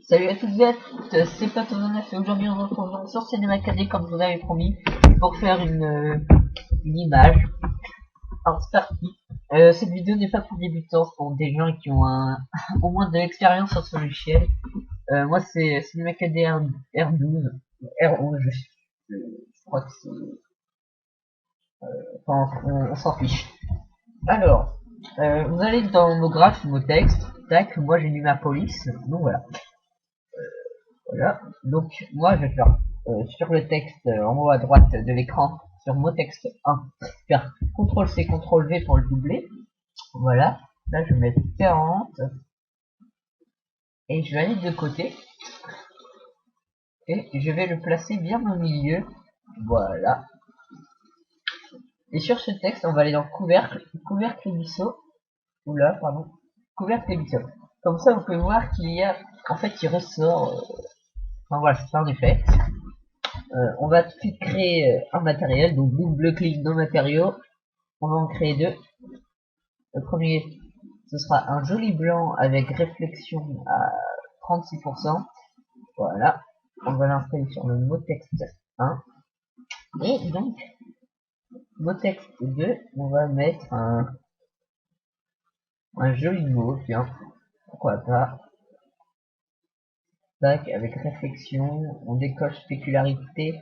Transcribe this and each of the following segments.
Salut à toutes et à toutes, c'est Patononaf et aujourd'hui on se retrouve donc sur Cinéma 4D comme je vous avais promis pour faire une image. Alors c'est parti. Cette vidéo n'est pas pour débutants, c'est pour des gens qui ont au moins de l'expérience sur ce logiciel. Moi c'est Cinéma 4D R12, R11 je crois que c'est... Enfin on s'en fiche. Alors, vous allez dans nos graphes, nos textes, tac, moi j'ai mis ma police, donc voilà. Voilà. Donc, moi, je vais faire sur le texte en haut à droite de l'écran, sur mot texte 1, faire CTRL-C, CTRL-V pour le doubler. Voilà. Là, je vais mettre 40 et je vais aller de côté et je vais le placer bien au milieu. Voilà. Et sur ce texte, on va aller dans couvercle et bisseau. Oula, pardon. Couvercle et bisseau. Comme ça, vous pouvez voir qu'il y a, en fait, il ressort. Enfin voilà, c'est un effet. On va tout de suite créer un matériel, donc double clic dans matériaux, on va en créer deux. Le premier, ce sera un joli blanc avec réflexion à 36%. Voilà, on va l'installer sur le mot texte 1. Et donc, mot texte 2, on va mettre un joli mot, tiens, pourquoi pas. Tac, avec réflexion, on décoche spécularité.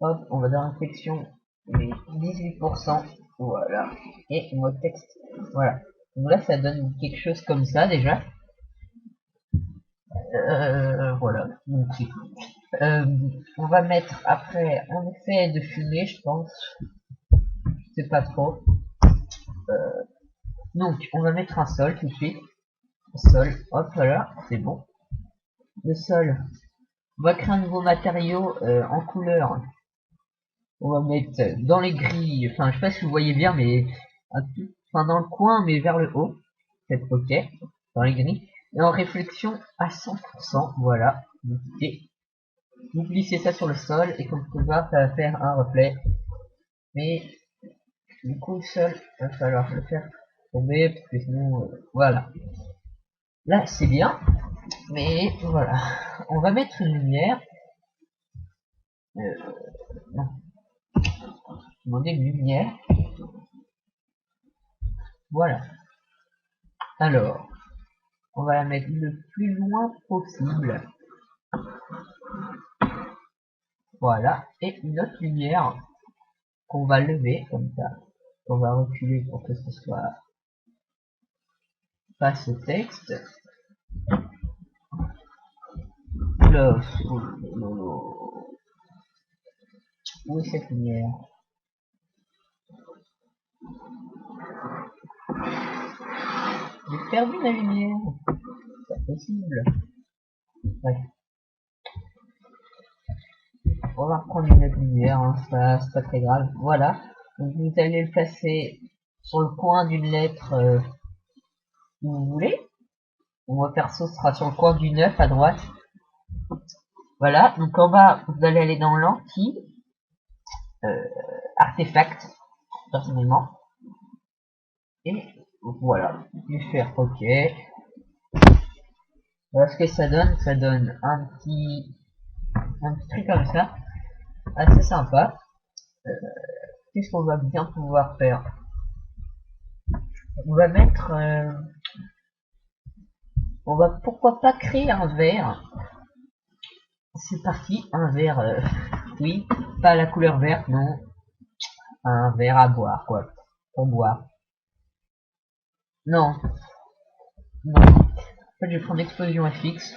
Hop, on va dans réflexion, mais 18%. Voilà. Et mot texte. Voilà. Donc là, ça donne quelque chose comme ça, déjà. Voilà. Donc, on va mettre après un effet de fumée, je pense. C'est pas trop. Donc, on va mettre un sol tout de suite. Sol. Hop, voilà. C'est bon. Le sol. On va créer un nouveau matériau en couleur. On va mettre dans les grilles. Enfin, je sais pas si vous voyez bien, mais enfin dans le coin, mais vers le haut. C'est ok. Dans les grilles. Et en réflexion à 100%. Voilà. Et vous glissez ça sur le sol et comme vous pouvez voir, ça va faire un reflet. Mais du coup, le sol, il va falloir le faire tomber parce que sinon, voilà. Là, c'est bien, mais voilà. On va mettre une lumière. Non, demander une lumière. Voilà. Alors, on va la mettre le plus loin possible. Voilà. Et une autre lumière qu'on va lever comme ça. On va reculer pour que ce soit face au texte. Là, où est cette lumière? J'ai perdu ma lumière. C'est pas possible. Ouais. On va reprendre une autre lumière, hein. C'est pas très grave. Voilà. Donc vous allez le placer sur le coin d'une lettre où vous voulez. Mon perso sera sur le coin du 9 à droite. Voilà. Donc en bas, vous allez aller dans l'anti, artefact, personnellement. Et voilà. Je vais faire OK. Voilà ce que ça donne. Ça donne un petit truc comme ça. Assez sympa. Qu'est-ce qu'on va bien pouvoir faire? On va mettre... on va pourquoi pas créer un verre. C'est parti, un verre, oui, pas la couleur verte, non, un verre à boire, quoi, pour boire. Non, non. En fait, je vais prendre explosion FX,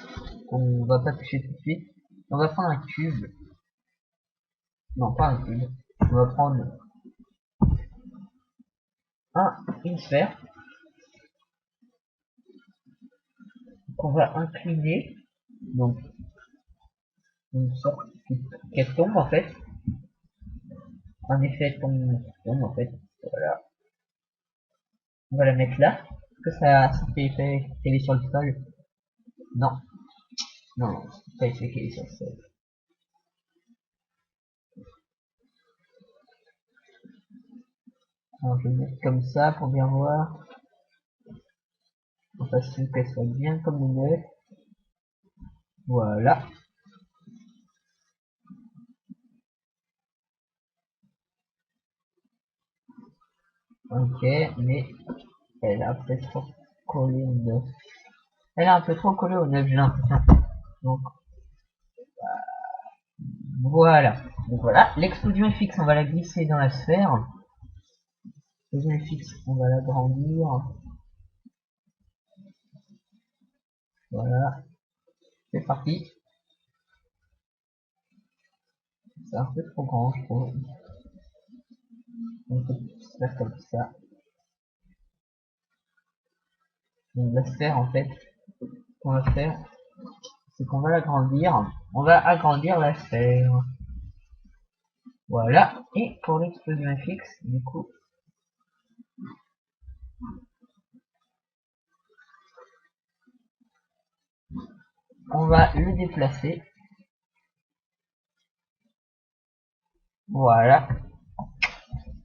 on va pas toucher tout de suite. On va prendre un cube. Non, pas un cube. On va prendre une sphère qu'on va incliner. Donc, une sorte qu'elle tombe en fait. Un effet tombe en fait. Voilà. On va la mettre là. Est-ce que ça fait effet qu'elle est sur le sol? Non. Non, c'est pas effet qu'elle est sur le sol. Alors je vais mettre comme ça pour bien voir. En façon qu'elle soit bien comme une œuf. Voilà. Ok, mais elle a peut-être trop collé au 9. Elle a un peu trop collé au 9, j'ai l'impression. Donc voilà. Donc voilà. L'explosion fixe, on va la glisser dans la sphère. L'explosion fixe, on va l'agrandir. Voilà. C'est parti. C'est un peu trop grand, je trouve. On peut faire comme ça. Donc la sphère, en fait, ce qu'on va faire, c'est qu'on va l'agrandir. On va agrandir la sphère. Voilà. Et pour l'explosion fixe, du coup, on va le déplacer. Voilà.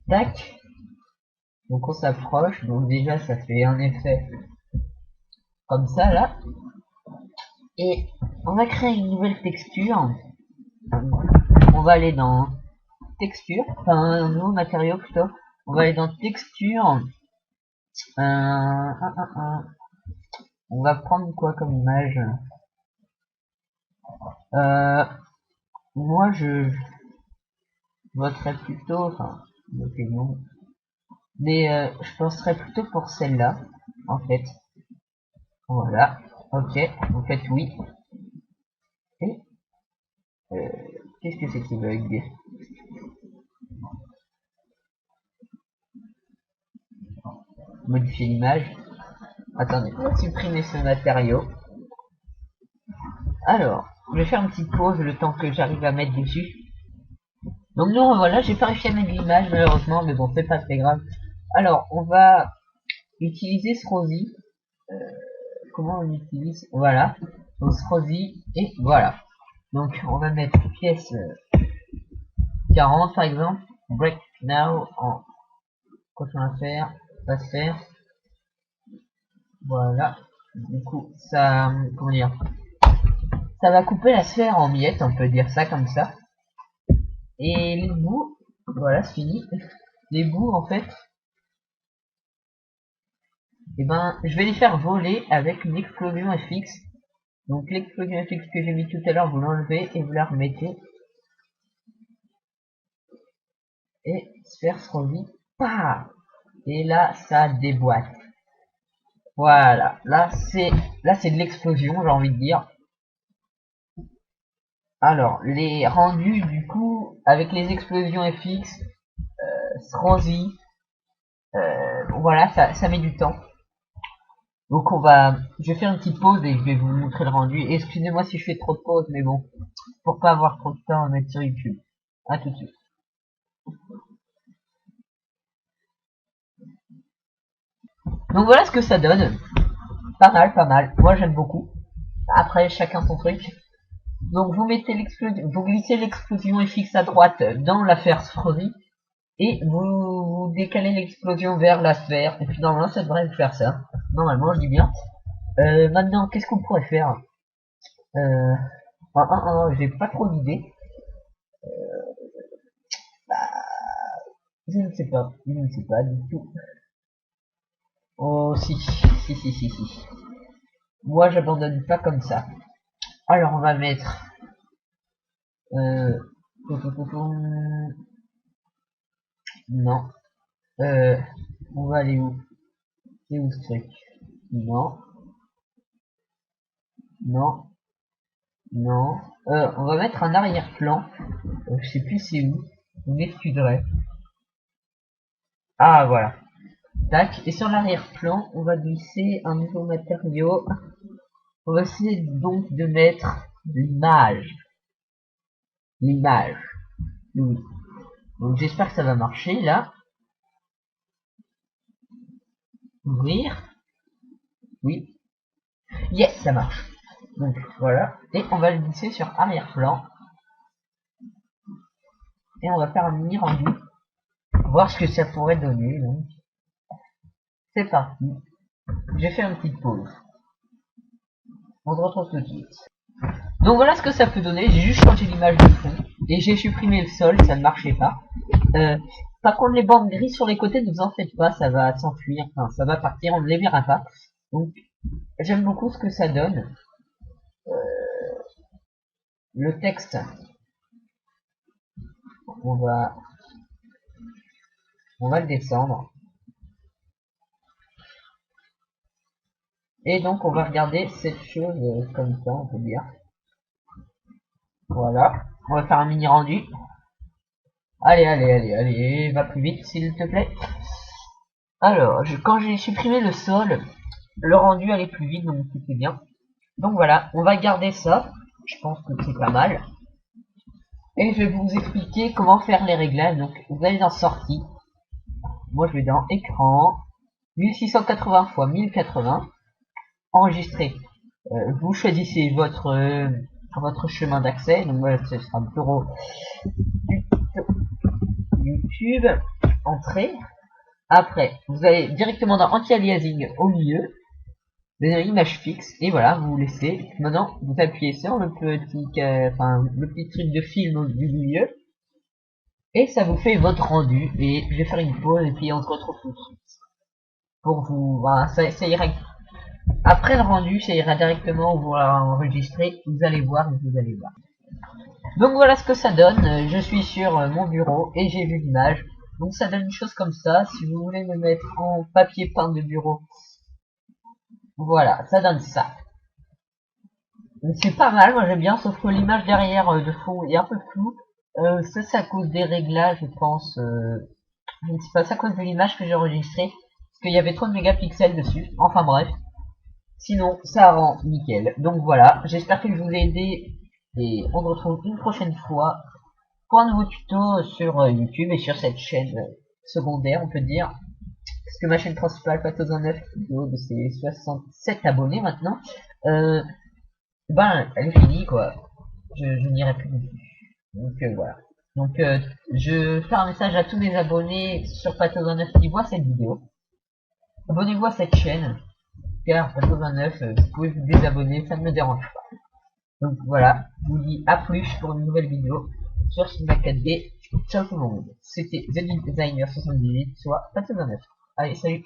Tac. Donc on s'approche. Donc déjà, ça fait un effet comme ça, là. Et on va créer une nouvelle texture. On va aller dans texture. Enfin, un nouveau matériau plutôt. On va aller dans texture. On va prendre quoi comme image? Moi, je voterais plutôt, enfin, ok, non. Mais je penserais plutôt pour celle-là, en fait. Voilà. Ok, vous faites oui. Et qu'est-ce que c'est qui bug? Modifier l'image. Attendez, on va supprimer ce matériau. Alors, je vais faire une petite pause le temps que j'arrive à mettre dessus. Donc nous, voilà, j'ai pas réussi à mettre l'image malheureusement, mais bon, c'est pas très grave. Alors, on va utiliser ce rosy. Comment on utilise? Voilà. Donc ce rosy, et voilà. Donc on va mettre pièce 40 par exemple. Break now en cochon à faire. Va se faire. Voilà. Du coup, ça, comment dire? Ça va couper la sphère en miettes, on peut dire ça comme ça. Et les bouts, voilà, c'est fini. Les bouts, en fait, et ben, je vais les faire voler avec une explosion FX. Donc l'explosion FX que j'ai mis tout à l'heure, vous l'enlevez et vous la remettez. Et sphère se revit. Pah! Et là, ça déboîte. Voilà. Là, c'est de l'explosion, j'ai envie de dire. Alors, les rendus, du coup, avec les explosions FX, Srozy, voilà, ça met du temps. Donc je vais faire une petite pause et je vais vous montrer le rendu. Excusez-moi si je fais trop de pauses, mais bon, pour pas avoir trop de temps à mettre sur YouTube. À tout de suite. Donc voilà ce que ça donne. Pas mal, pas mal. Moi j'aime beaucoup. Après, chacun son truc. Donc vous mettez vous glissez l'explosion FX à droite dans l'affaire Sfrozy et vous décalez l'explosion vers la sphère. Et puis normalement ça devrait vous faire ça. Normalement je dis bien. Maintenant qu'est-ce qu'on pourrait faire? J'ai pas trop d'idées. Je ne sais pas. Je ne sais pas du tout. Oh si. Si. Moi j'abandonne pas comme ça. Alors on va mettre euh, non. On va aller où? C'est où ce truc? Non. Non. Non. On va mettre un arrière-plan. Je sais plus c'est où. On m'excuserait. Ah voilà. Tac. Et sur l'arrière-plan, on va glisser un nouveau matériau. On va essayer donc de mettre l'image. L'image. Oui. Donc j'espère que ça va marcher là. Ouvrir. Oui. Yes, ça marche. Donc voilà. Et on va le glisser sur arrière-plan. Et on va faire un mini rendu. Voir ce que ça pourrait donner. Donc c'est parti. J'ai fait une petite pause. On se retrouve tout de suite. Donc voilà ce que ça peut donner. J'ai juste changé l'image de fond et j'ai supprimé le sol, ça ne marchait pas. Par contre, les bandes grises sur les côtés, ne vous en faites pas, ça va s'enfuir, enfin ça va partir, on ne les verra pas. Donc j'aime beaucoup ce que ça donne. Le texte, on va le descendre. Et donc on va regarder cette chose comme ça, on peut dire. Voilà, on va faire un mini rendu. Allez, va plus vite s'il te plaît. Alors, quand j'ai supprimé le sol, le rendu allait plus vite, donc c'était bien. Donc voilà, on va garder ça. Je pense que c'est pas mal. Et je vais vous expliquer comment faire les réglages. Donc vous allez dans sortie. Moi je vais dans écran. 1680 x 1080. Enregistrer. Vous choisissez votre chemin d'accès. Donc voilà, ce sera bureau YouTube. Entrée. Après, vous allez directement dans anti-aliasing au milieu. Vous avez une image fixe et voilà, vous laissez. Maintenant, vous appuyez sur le petit truc de film du milieu et ça vous fait votre rendu. Et je vais faire une pause et puis on se retrouve tout de suite. Pour vous, voilà, ça ira. Après le rendu, ça ira directement où vous l'enregistrez. Vous allez voir. Donc voilà ce que ça donne. Je suis sur mon bureau et j'ai vu l'image. Donc ça donne une chose comme ça. Si vous voulez me mettre en papier peint de bureau, voilà, ça donne ça. C'est pas mal, moi j'aime bien, sauf que l'image derrière de fond est un peu floue. Ça c'est à cause des réglages, je pense. Je ne sais pas, c'est à cause de l'image que j'ai enregistrée. Parce qu'il y avait trop de mégapixels dessus. Enfin bref. Sinon, ça rend nickel. Donc voilà, j'espère que je vous ai aidé. Et on se retrouve une prochaine fois pour un nouveau tuto sur YouTube et sur cette chaîne secondaire, on peut dire. Parce que ma chaîne principale, Patos19, de ses 67 abonnés maintenant, ben elle est finie quoi. Je n'irai plus dessus. Donc voilà. Donc je fais un message à tous les abonnés sur Patos29 qui voient cette vidéo. Abonnez-vous à cette chaîne, car Patos29, vous pouvez vous désabonner, ça ne me dérange pas. Donc voilà, je vous dis à plus pour une nouvelle vidéo sur Cinema 4D. Ciao tout le monde. C'était The Designer 78, soit Patos29. Allez, salut.